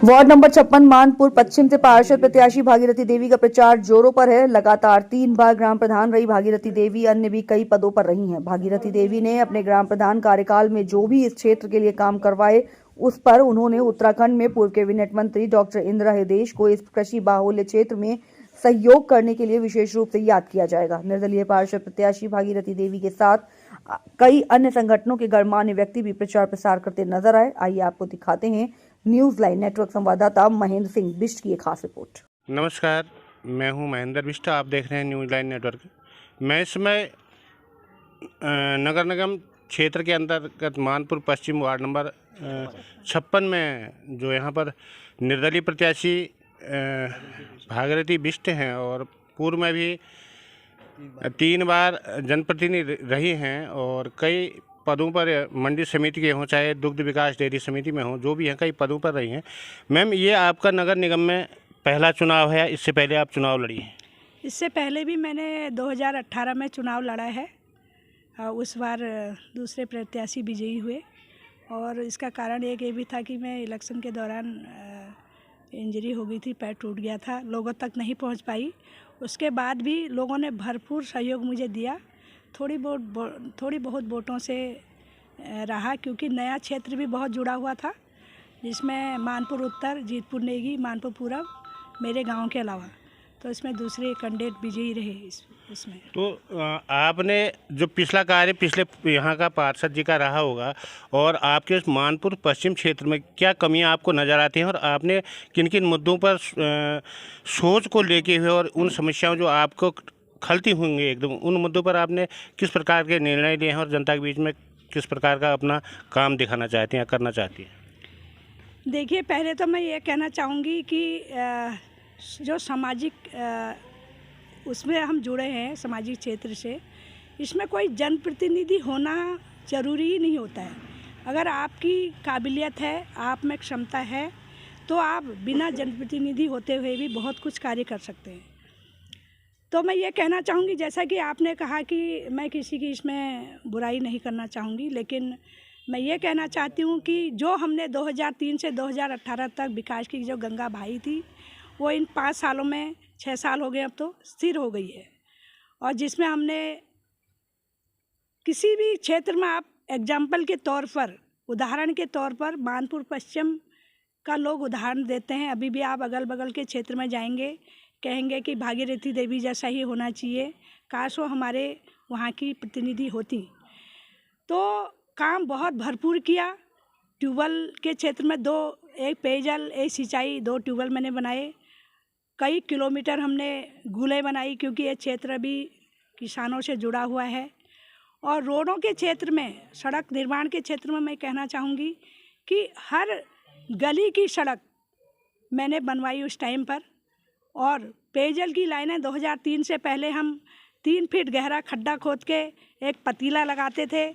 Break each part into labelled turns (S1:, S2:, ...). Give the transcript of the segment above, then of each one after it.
S1: Ward number 56 Manpur पश्चिम से पार्षद प्रत्याशी भागीरथी देवी का प्रचार जोरों पर है। लगातार 3 बार ग्राम प्रधान रही भागीरथी देवी अन्य भी कई पदों पर रही हैं। भागीरथी देवी ने अपने ग्राम प्रधान कार्यकाल में जो भी इस क्षेत्र के लिए काम करवाए उस पर उन्होंने उत्तराखंड में पूर्व कैबिनेट मंत्री डॉक्टर इंदिरा हृदयेश को इस कृषि बाहुल्य क्षेत्र में सहयोग करने के लिए विशेष रूप से याद किया जाएगा। निर्दलीय पार्षद प्रत्याशी भागीरथी देवी के साथ कई अन्य संगठनों के गणमान्य व्यक्ति भी प्रचार प्रसार करते नजर आए। आइए आपको दिखाते हैं न्यूज लाइन नेटवर्क संवाददाता महेंद्र सिंह बिष्ट की एक खास रिपोर्ट।
S2: नमस्कार, मैं हूं महेंद्र बिष्ट। आप देख रहे हैं न्यूज लाइन नेटवर्क। मैं इस समय नगर निगम क्षेत्र के अंतर्गत मानपुर पश्चिम वार्ड नंबर 56 में जो यहां पर निर्दलीय प्रत्याशी भागीरथी बिष्ट हैं और पूर्व में भी 3 बार जनप्रतिनिधि रही हैं और कई पदों पर मंडी समिति के हों चाहे दुग्ध विकास डेयरी समिति में हों, जो भी हैं कई पदों पर रही हैं। मैम, ये आपका नगर निगम में पहला चुनाव है, इससे पहले आप चुनाव लड़ी हैं?
S3: इससे पहले भी मैंने 2018 में चुनाव लड़ा है। उस बार दूसरे प्रत्याशी विजयी हुए और इसका कारण एक ये भी था कि मैं इलेक्शन के दौरान इंजरी हो गई थी, पैर टूट गया था, लोगों तक नहीं पहुंच पाई। उसके बाद भी लोगों ने भरपूर सहयोग मुझे दिया। थोड़ी बहुत वोटों से रहा क्योंकि नया क्षेत्र भी बहुत जुड़ा हुआ था, जिसमें मानपुर उत्तर, जीतपुर नेगी, मानपुर पूरब मेरे गांव के अलावा, तो इसमें दूसरे कैंडिडेट विजयी रहे इसमें।
S2: तो आपने जो पिछला कार्य पिछले यहाँ का पार्षद जी का रहा होगा और आपके उस मानपुर पश्चिम क्षेत्र में क्या कमियाँ आपको नज़र आती हैं और आपने किन किन मुद्दों पर सोच को लेके हुए और उन समस्याओं जो आपको खलती होंगी एकदम, उन मुद्दों पर आपने किस प्रकार के निर्णय लिए हैं और जनता के बीच में किस प्रकार का अपना काम दिखाना चाहती हैं या करना चाहती हैं?
S3: देखिए, पहले तो मैं ये कहना चाहूँगी कि जो सामाजिक उसमें हम जुड़े हैं सामाजिक क्षेत्र से, इसमें कोई जनप्रतिनिधि होना ज़रूरी ही नहीं होता है। अगर आपकी काबिलियत है, आप में क्षमता है, तो आप बिना जनप्रतिनिधि होते हुए भी बहुत कुछ कार्य कर सकते हैं। तो मैं ये कहना चाहूँगी, जैसा कि आपने कहा कि मैं किसी की इसमें बुराई नहीं करना चाहूँगी, लेकिन मैं ये कहना चाहती हूँ कि जो हमने 2003 से 2018 तक विकास की जो गंगा बहाई थी, वो इन 5 सालों में 6 साल हो गए, अब तो स्थिर हो गई है। और जिसमें हमने किसी भी क्षेत्र में, आप एग्जाम्पल के तौर पर, उदाहरण के तौर पर मानपुर पश्चिम का लोग उदाहरण देते हैं। अभी भी आप अगल बगल के क्षेत्र में जाएंगे, कहेंगे कि भागीरथी देवी जैसा ही होना चाहिए, काश वो हमारे वहाँ की प्रतिनिधि होती। तो काम बहुत भरपूर किया। ट्यूबवेल के क्षेत्र में एक पेयजल, एक सिंचाई, 2 ट्यूबवेल मैंने बनाए। कई किलोमीटर हमने गुलें बनाई क्योंकि ये क्षेत्र भी किसानों से जुड़ा हुआ है। और रोडों के क्षेत्र में, सड़क निर्माण के क्षेत्र में मैं कहना चाहूँगी कि हर गली की सड़क मैंने बनवाई उस टाइम पर। और पेयजल की लाइनें 2003 से पहले हम 3 फीट गहरा खड्डा खोद के एक पतीला लगाते थे,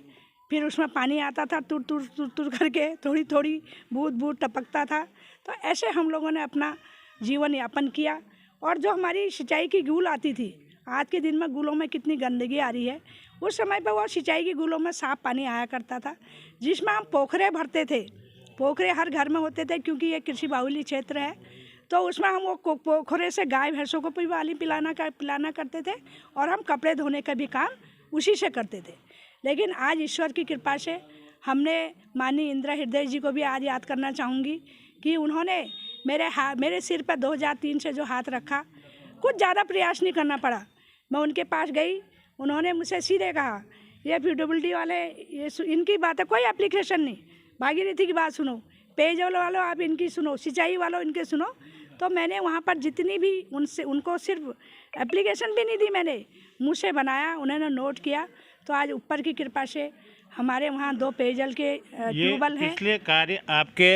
S3: फिर उसमें पानी आता था तुर तुर करके, थोड़ी थोड़ी बूंद टपकता था। तो ऐसे हम लोगों ने अपना जीवन यापन किया। और जो हमारी सिंचाई की गूल आती थी, आज के दिन में गूलों में कितनी गंदगी आ रही है, उस समय पर वो सिंचाई की गूलों में साफ पानी आया करता था, जिसमें हम पोखरे भरते थे। पोखरे हर घर में होते थे क्योंकि ये कृषि बाहुल्य क्षेत्र है, तो उसमें हम वो पोखरे से गाय भैंसों को पिलाना करते थे और हम कपड़े धोने का भी काम उसी से करते थे। लेकिन आज ईश्वर की कृपा से हमने माननीय इंदिरा हृदयेश जी को भी आज याद करना चाहूँगी कि उन्होंने मेरे सिर पर 2003 से जो हाथ रखा, कुछ ज़्यादा प्रयास नहीं करना पड़ा। मैं उनके पास गई, उन्होंने मुझसे सीधे कहा, ये PWD वाले इनकी बात है, कोई एप्लीकेशन नहीं, भागीरथी की बात सुनो, पेयजल वालों आप इनकी सुनो, सिंचाई वालों इनके सुनो। तो मैंने वहाँ पर जितनी भी उनको सिर्फ एप्लीकेशन भी नहीं दी, मैंने मुँह से बनाया, उन्होंने नोट किया। तो आज ऊपर की कृपा से हमारे वहाँ 2 पेयजल के ट्यूबवेल हैं।
S2: इसलिए कार्य आपके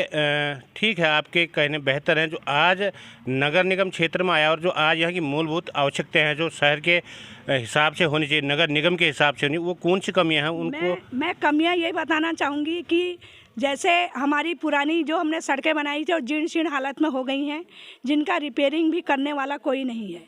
S2: ठीक है, आपके कहने बेहतर हैं, जो आज नगर निगम क्षेत्र में आया और जो आज यहाँ की मूलभूत आवश्यकताएं हैं जो शहर के हिसाब से होनी चाहिए, नगर निगम के हिसाब से होनी, वो कौन सी कमियाँ हैं उनको?
S3: मैं कमियाँ ये बताना चाहूँगी कि जैसे हमारी पुरानी जो हमने सड़कें बनाई थी और जीर्ण शीर्ण हालत में हो गई हैं, जिनका रिपेयरिंग भी करने वाला कोई नहीं है।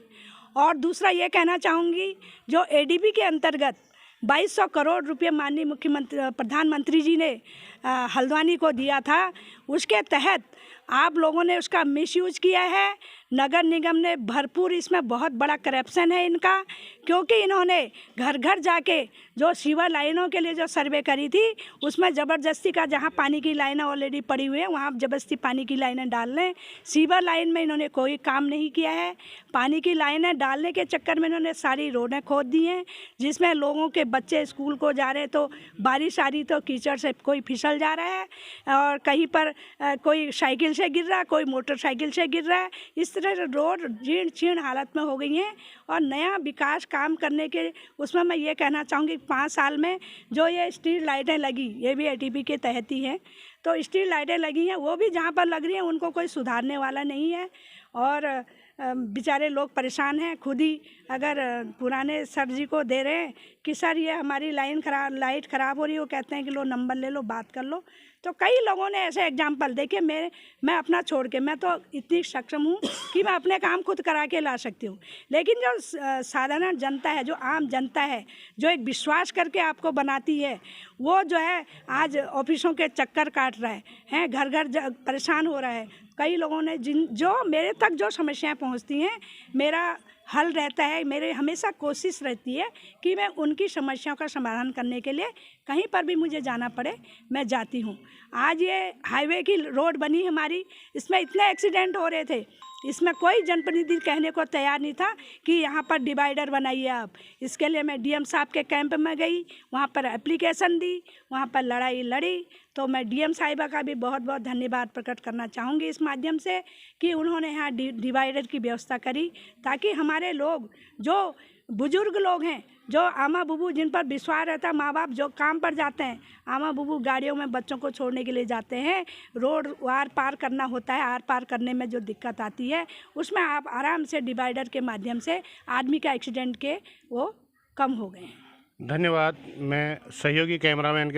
S3: और दूसरा ये कहना चाहूँगी, जो ADB के अंतर्गत 2200 करोड़ रुपये माननीय मुख्यमंत्री प्रधानमंत्री जी ने हल्द्वानी को दिया था, उसके तहत आप लोगों ने उसका मिसयूज किया है। नगर निगम ने भरपूर, इसमें बहुत बड़ा करप्शन है इनका, क्योंकि इन्होंने घर घर जाके जो सीवर लाइनों के लिए जो सर्वे करी थी उसमें ज़बरदस्ती का, जहां पानी की लाइनें ऑलरेडी पड़ी हुई हैं वहां ज़बरदस्ती पानी की लाइनें डाल लें। सीवर लाइन में इन्होंने कोई काम नहीं किया है। पानी की लाइनें डालने के चक्कर में इन्होंने सारी रोडें खोद दी हैं, जिसमें लोगों के बच्चे स्कूल को जा रहे तो बारिश आ रही तो कीचड़ से कोई फिसल जा रहा है, और कहीं पर कोई साइकिल से गिर रहा है, कोई मोटरसाइकिल से गिर रहा है। इस तरह से रोड जीर्ण शीर्ण हालत में हो गई हैं। और नया विकास काम करने के उसमें मैं ये कहना चाहूँगी 5 साल में जो ये स्ट्रीट लाइटें लगी, ये भी ATP के तहत ही हैं। तो स्ट्रीट लाइटें लगी हैं, वो भी जहाँ पर लग रही हैं उनको कोई सुधारने वाला नहीं है, और बेचारे लोग परेशान हैं। खुद ही अगर पुराने सर जी को दे रहे हैं कि सर ये हमारी लाइट ख़राब हो रही है, वो कहते हैं कि लो नंबर ले लो, बात कर लो। तो कई लोगों ने ऐसे एग्जाम्पल देखिए, मैं अपना छोड़ के, मैं तो इतनी सक्षम हूँ कि मैं अपने काम खुद करा के ला सकती हूँ, लेकिन जो साधारण जनता है, जो आम जनता है, जो एक विश्वास करके आपको बनाती है, वो जो है आज ऑफिसों के चक्कर काट रहा है, घर घर परेशान हो रहा है। कई लोगों ने जो मेरे तक जो समस्याएं पहुंचती हैं, मेरा हल रहता है, मेरे हमेशा कोशिश रहती है कि मैं उनकी समस्याओं का समाधान करने के लिए कहीं पर भी मुझे जाना पड़े मैं जाती हूँ। आज ये हाईवे की रोड बनी हमारी, इसमें इतने एक्सीडेंट हो रहे थे, इसमें कोई जनप्रतिनिधि कहने को तैयार नहीं था कि यहाँ पर डिवाइडर बनाइए आप। इसके लिए मैं DM साहब के कैंप में गई, वहाँ पर एप्लीकेशन दी, वहाँ पर लड़ाई लड़ी। तो मैं DM साहिबा का भी बहुत बहुत धन्यवाद प्रकट करना चाहूँगी इस माध्यम से कि उन्होंने यहाँ डिवाइडर की व्यवस्था करी, ताकि हमारे लोग, जो बुजुर्ग लोग हैं, जो आमा बुबू जिन पर विश्वास रहता है, माँ बाप जो काम पर जाते हैं, आमा बुबू गाड़ियों में बच्चों को छोड़ने के लिए जाते हैं, रोड आर पार करना होता है, आर पार करने में जो दिक्कत आती है उसमें आप आराम से डिवाइडर के माध्यम से आदमी का एक्सीडेंट के वो कम हो गए हैं।
S2: धन्यवाद। मैं सहयोगी कैमरामैन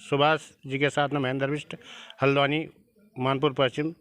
S2: सुभाष जी के साथ में महेंद्र बिष्ट, हल्द्वानी, मानपुर पश्चिम।